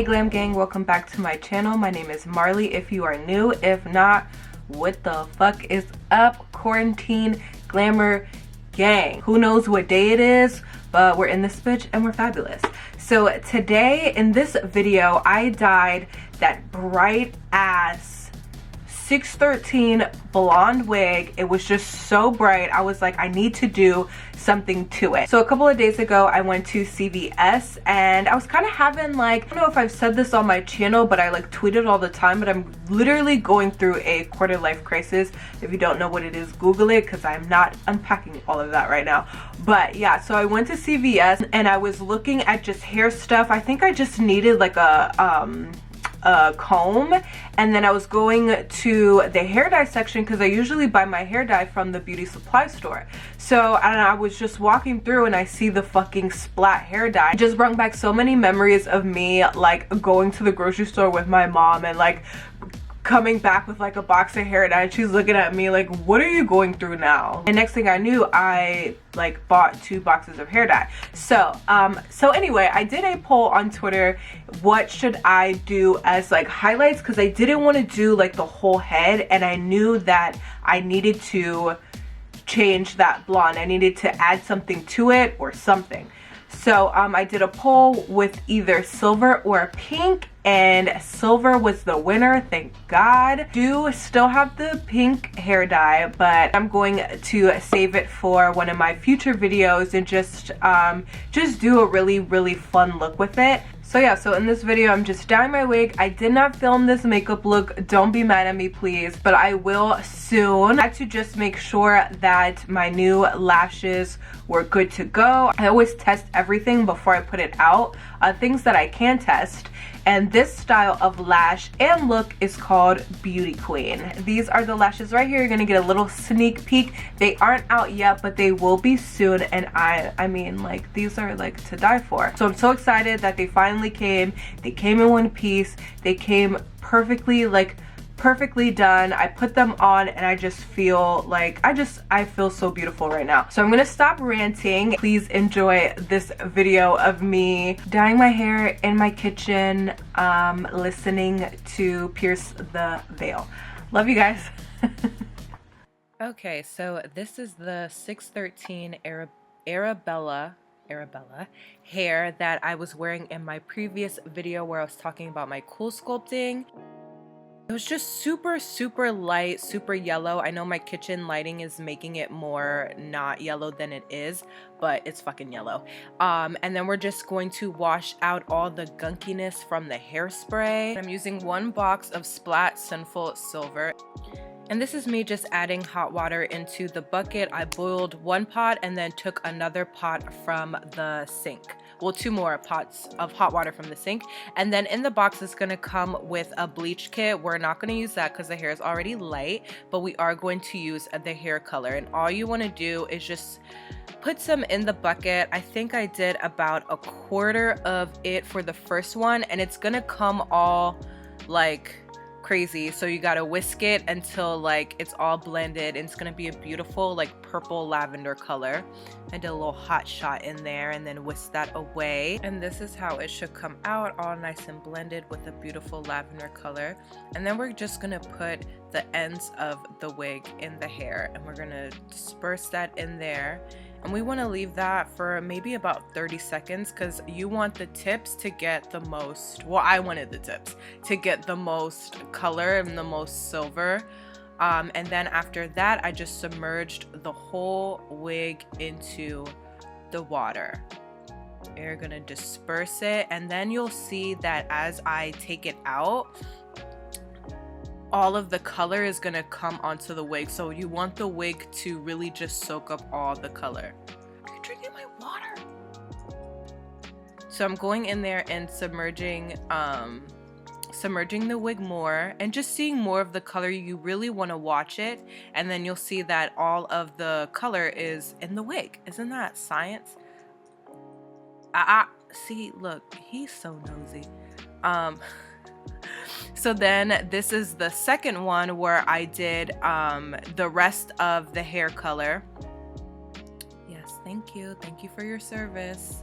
Hey Glam Gang, welcome back to my channel. My name is Marley if you are new. If not, what the fuck is up, quarantine glamour gang? Who knows what day it is, but we're in this bitch and we're fabulous. So today in this video, I dyed that bright ass 613 blonde wig. It was just so bright. I was like, I need to do something to it. So a couple of days ago, I went to CVS and I was kind of having like, I don't know if I've said this on my channel, but I like tweet it all the time, but I'm literally going through a quarter life crisis. If you don't know what it is, Google it, because I'm not unpacking all of that right now. But yeah, so I went to CVS and I was looking at just hair stuff. I think I just needed like a comb, and then I was going to the hair dye section because I usually buy my hair dye from the beauty supply store. So and I was just walking through and I see the fucking Splat hair dye. It just brought back so many memories of me like going to the grocery store with my mom and like coming back with like a box of hair dye, and she's looking at me like, what are you going through now? And next thing I knew, I like bought 2 boxes of hair dye. So anyway, I did a poll on Twitter, what should I do as like highlights, because I didn't want to do like the whole head, and I knew that I needed to change that blonde. I needed to add something to it or something. So I did a poll with either silver or pink, and silver was the winner, thank God. Do still have the pink hair dye, but I'm going to save it for one of my future videos and just do a really fun look with it. So yeah, so in this video, I'm just dyeing my wig. I did not film this makeup look. Don't be mad at me, please, but I will soon. I had to just make sure that my new lashes were good to go. I always test everything before I put it out. Things that I can test. And this style of lash and look is called Beauty Queen. These are the lashes right here. You're gonna get a little sneak peek. They aren't out yet, but they will be soon. And I mean, like, these are like to die for. So I'm so excited that they finally came. They came in one piece. They came perfectly, like, perfectly done. I put them on and I just feel like I feel so beautiful right now. So I'm gonna stop ranting. Please enjoy this video of me dyeing my hair in my kitchen, listening to Pierce the Veil. Love you guys. Okay, so this is the 613 Arabella hair that I was wearing in my previous video where I was talking about my cool sculpting. It was just super light, super yellow. I know my kitchen lighting is making it more not yellow than it is, but it's fucking yellow. And then we're just going to wash out all the gunkiness from the hairspray. I'm using 1 box of Splat SINFUL Silver. And this is me just adding hot water into the bucket. I boiled 1 pot and then took another pot from the sink. Well, 2 more pots of hot water from the sink. And then in the box is gonna come with a bleach kit. We're not gonna use that because the hair is already light, but we are going to use the hair color. And all you wanna do is just put some in the bucket. I think I did about 1/4 of it for the first one, and it's gonna come all like crazy, so you gotta whisk it until like it's all blended, and it's gonna be a beautiful like purple lavender color. I did a little hot shot in there and then whisk that away, and this is how it should come out, all nice and blended with a beautiful lavender color. And then we're just gonna put the ends of the wig in the hair, and we're gonna disperse that in there. And we want to leave that for maybe about 30 seconds because you want the tips to get the most, well, I wanted the tips to get the most color and the most silver. And then after that, I just submerged the whole wig into the water. You're going to disperse it, and then you'll see that as I take it out, all of the color is gonna come onto the wig. So you want the wig to really just soak up all the color. Are you drinking my water? So I'm going in there and submerging the wig more and just seeing more of the color. You really want to watch it, and then you'll see that all of the color is in the wig. Isn't that science? See, look, he's so nosy. So then this is the second one where I did the rest of the hair color. Yes, thank you for your service.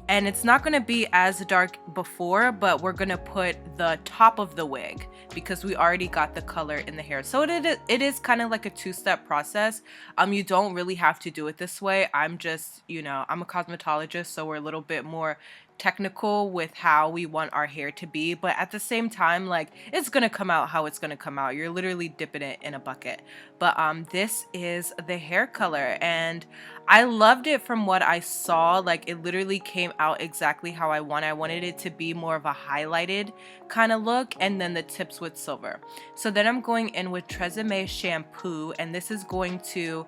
And it's not going to be as dark before, but we're going to put the top of the wig because we already got the color in the hair. So it is kind of like a two-step process. You don't really have to do it this way. I'm just, you know, I'm a cosmetologist, so we're a little bit more technical with how we want our hair to be, but at the same time, like, it's gonna come out how it's gonna come out. You're literally dipping it in a bucket. But this is the hair color, and I loved it from what I saw. Like, it literally came out exactly how I want. I wanted it to be more of a highlighted kind of look, and then the tips with silver. So then I'm going in with TRESEME shampoo, and this is going to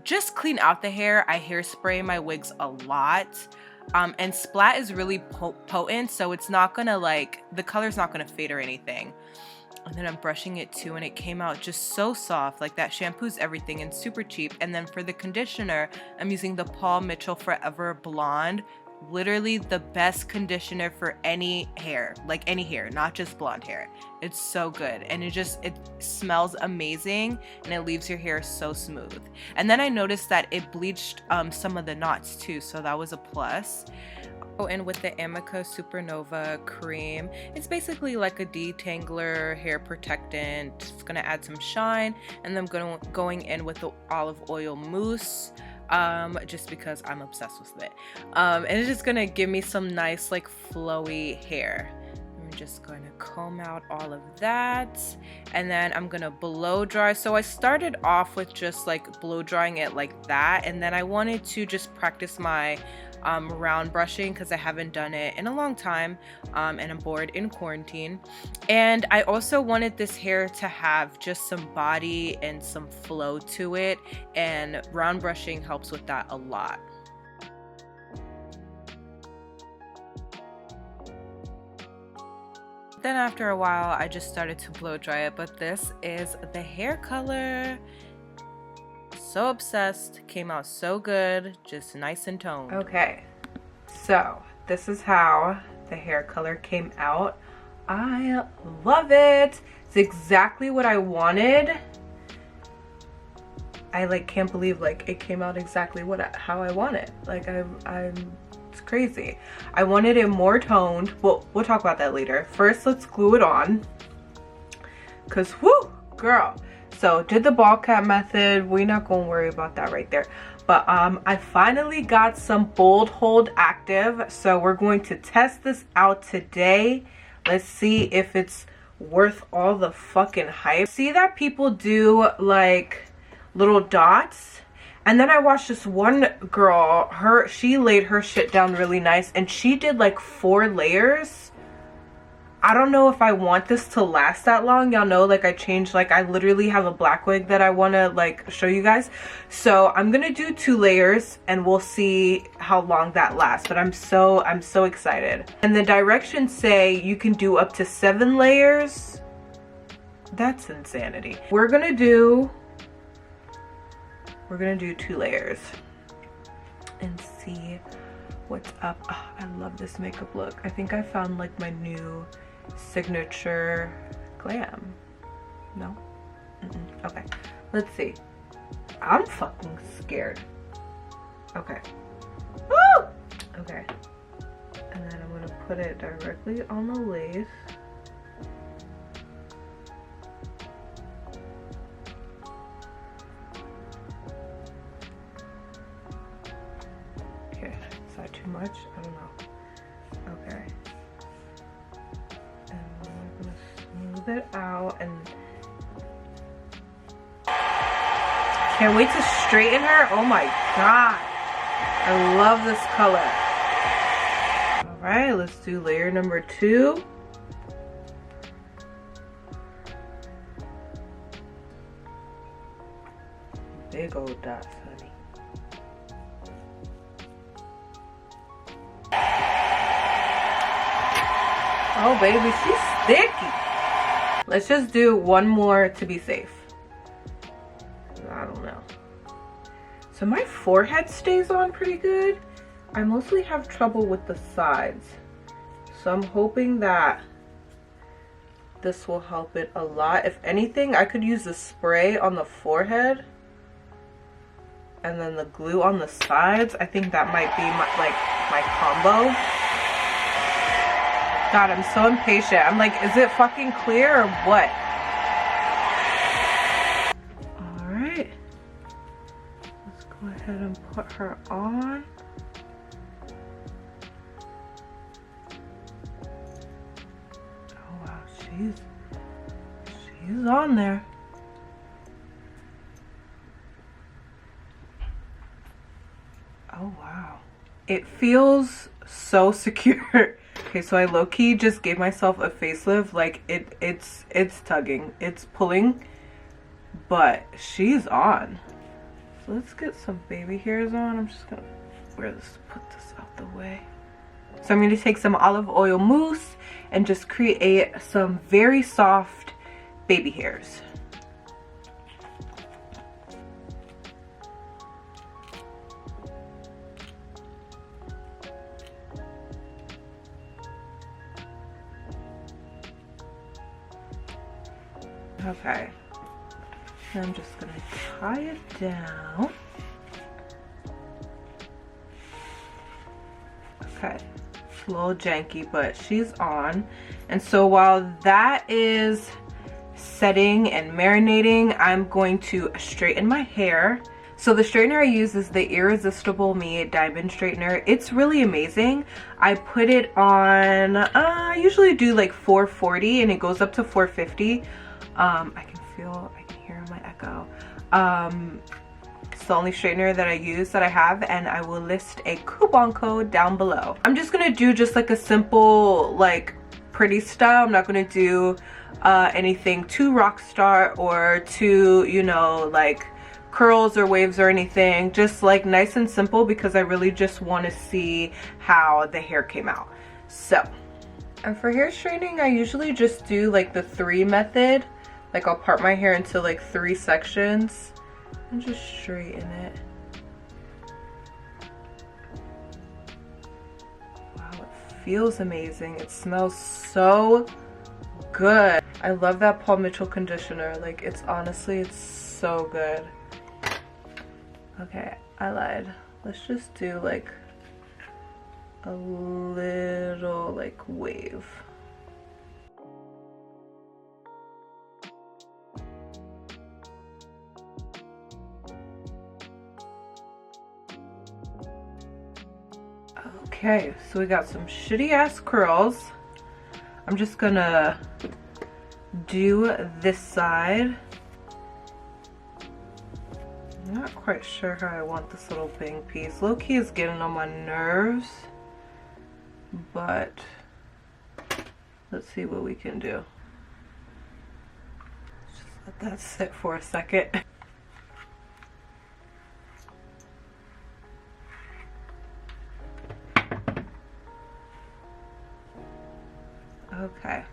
just clean out the hair. I hairspray my wigs a lot. And Splat is really potent, so it's not gonna, like, the color's not gonna fade or anything. And then I'm brushing it too, and it came out just so soft. Like, that shampoo's everything and super cheap. And then for the conditioner, I'm using the Paul Mitchell Forever Blonde. Literally the best conditioner for any hair, like any hair, not just blonde hair. It's so good, and it smells amazing, and it leaves your hair so smooth. And then I noticed that it bleached some of the knots too, so that was a plus. Oh, and with the Amica Supernova cream, it's basically like a detangler, hair protectant. It's gonna add some shine, and then I'm going in with the olive oil mousse. Just because I'm obsessed with it. And it's just gonna give me some nice, like, flowy hair. I'm just going to comb out all of that, and then I'm gonna blow dry. So I started off with just like blow drying it like that, and then I wanted to just practice my round brushing because I haven't done it in a long time, and I'm bored in quarantine. And I also wanted this hair to have just some body and some flow to it, and round brushing helps with that a lot. Then after a while I just started to blow dry it, but this is the hair color. So obsessed, came out so good, just nice and toned. Okay, so this is how the hair color came out. I love it. It's exactly what I wanted. I like can't believe like it came out exactly how I want it. Like it's crazy. I wanted it more toned. We'll talk about that later. First, let's glue it on, cause whoo, girl. So did the ball cap method. We're not gonna worry about that right there. But I finally got some Bold Hold active, so we're going to test this out today. Let's see if it's worth all the fucking hype. See that people do like little dots, and then I watched this one girl, she laid her shit down really nice, and she did like 4 layers. I don't know if I want this to last that long. Y'all know, like, I changed, like, I literally have a black wig that I want to like show you guys, so I'm gonna do 2 layers and we'll see how long that lasts. But I'm so excited. And the directions say you can do up to 7 layers. That's insanity. We're gonna do 2 layers and see what's up. Oh, I love this makeup look. I think I found like my new signature glam. No? Okay, let's see. I'm fucking scared. Okay. Woo! Okay, and then I'm gonna put it directly on the lace. Too much? I don't know. Okay. And I'm gonna smooth it out, and can't wait to straighten her. Oh my god. I love this color. Alright, let's do layer number 2. Big old dots, honey. Oh baby, she's sticky. Let's just do 1 more to be safe. I don't know. So my forehead stays on pretty good. I mostly have trouble with the sides. So I'm hoping that this will help it a lot. If anything, I could use the spray on the forehead and then the glue on the sides. I think that might be my combo. God, I'm so impatient. I'm like, is it fucking clear or what? Alright. Let's go ahead and put her on. Oh wow, she's on there. Oh wow. It feels so secure. Okay, so I low-key just gave myself a facelift. Like it's tugging, it's pulling, but she's on. So let's get some baby hairs on. I'm just gonna put this out the way. So I'm going to take some olive oil mousse and just create some very soft baby hairs. Okay, and I'm just gonna tie it down. Okay, it's a little janky, but she's on. And so while that is setting and marinating, I'm going to straighten my hair. So the straightener I use is the Irresistible Me Diamond Straightener. It's really amazing. I put it on, I usually do like 440 and it goes up to 450. I can hear my echo. It's the only straightener that I use that I have, and I will list a coupon code down below. I'm just gonna do just like a simple, like pretty style. I'm not gonna do anything too rock star or too, you know, like curls or waves or anything. Just like nice and simple, because I really just want to see how the hair came out. So, and for hair straightening, I usually just do like the 3 method. Like I'll part my hair into like 3 sections and just straighten it. Wow, it feels amazing. It smells so good. I love that Paul Mitchell conditioner. Like it's so good. Okay, I lied. Let's just do like a little like wave. Okay, so we got some shitty ass curls. I'm just gonna do this side. I'm not quite sure how I want this little bang piece. Low-key is getting on my nerves, but let's see what we can do. Just let that sit for a second. Okay,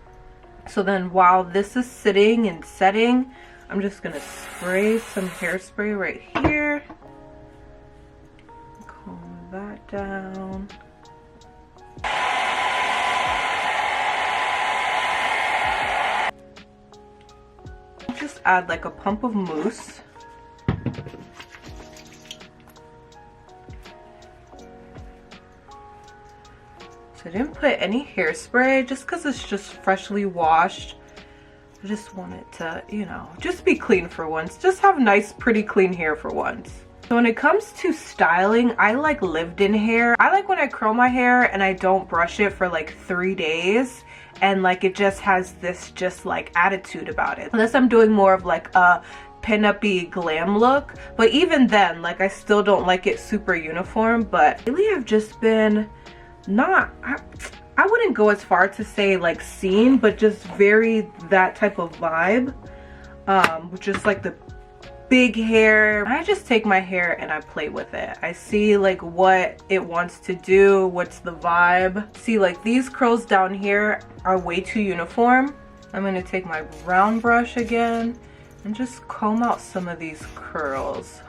so then while this is sitting and setting, I'm just gonna spray some hairspray right here. Comb that down. Just add like a pump of mousse. So I didn't put any hairspray just because it's just freshly washed. I just want it to, you know, just be clean for once. Just have nice, pretty clean hair for once. So when it comes to styling, I like lived-in hair. I like when I curl my hair and I don't brush it for like 3 days and like it just has this just like attitude about it. Unless I'm doing more of like a pin-up-y glam look. But even then, like I still don't like it super uniform. But lately I've just been not, I wouldn't go as far to say like scene, but just very that type of vibe. Just like the big hair. I just take my hair and I play with it. I see like what it wants to do, what's the vibe. See, like these curls down here are way too uniform. I'm gonna take my round brush again and just comb out some of these curls.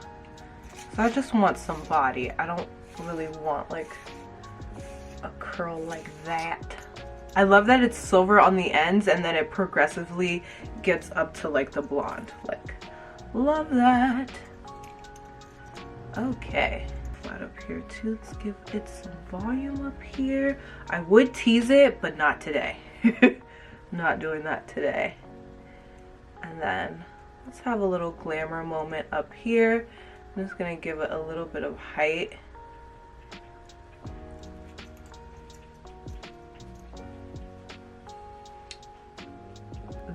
So I just want some body. I don't really want like a curl like that. I love that it's silver on the ends and then it progressively gets up to like the blonde. Like, love that. Okay, flat that up here too. Let's give it some volume up here. I would tease it, but not today. Not doing that today. And then let's have a little glamour moment up here. I'm just gonna give it a little bit of height.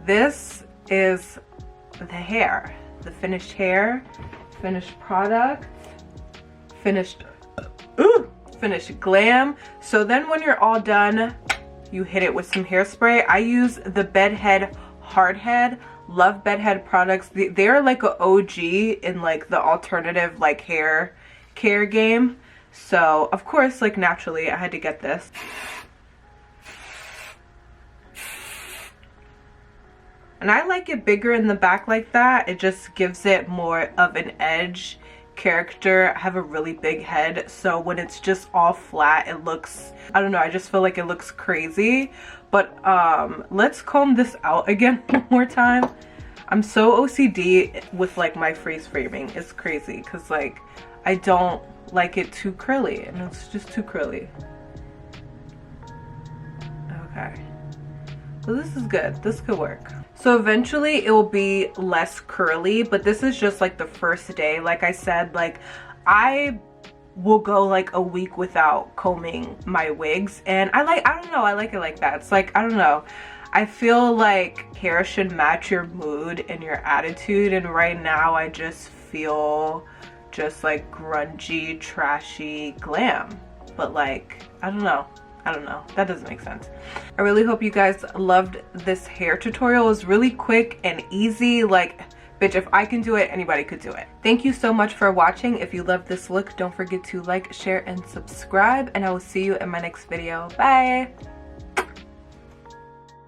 This is the hair, the finished hair, finished product, finished glam. So then when you're all done, you hit it with some hairspray. I use the Bedhead Hardhead. Love Bedhead products. They're like an OG in like the alternative like hair care game. So of course, like naturally I had to get this. And I like it bigger in the back like that. It just gives it more of an edge character. I have a really big head, so when it's just all flat, it looks, I don't know, I just feel like it looks crazy. But let's comb this out again one more time. I'm so OCD with like my freeze framing. It's crazy because like I don't like it too curly, and it's just too curly. Okay, so this is good. This could work. So eventually it will be less curly, but this is just like the first day. Like I said, like I will go like a week without combing my wigs, and I don't know, I like it like that. It's like, I don't know, I feel like hair should match your mood and your attitude, and right now I just feel just like grungy, trashy glam. But like, I don't know, that doesn't make sense. I really hope you guys loved this hair tutorial. It was really quick and easy. Like, bitch, if I can do it, anybody could do it. Thank you so much for watching. If you love this look, don't forget to like, share, and subscribe, and I will see you in my next video. Bye.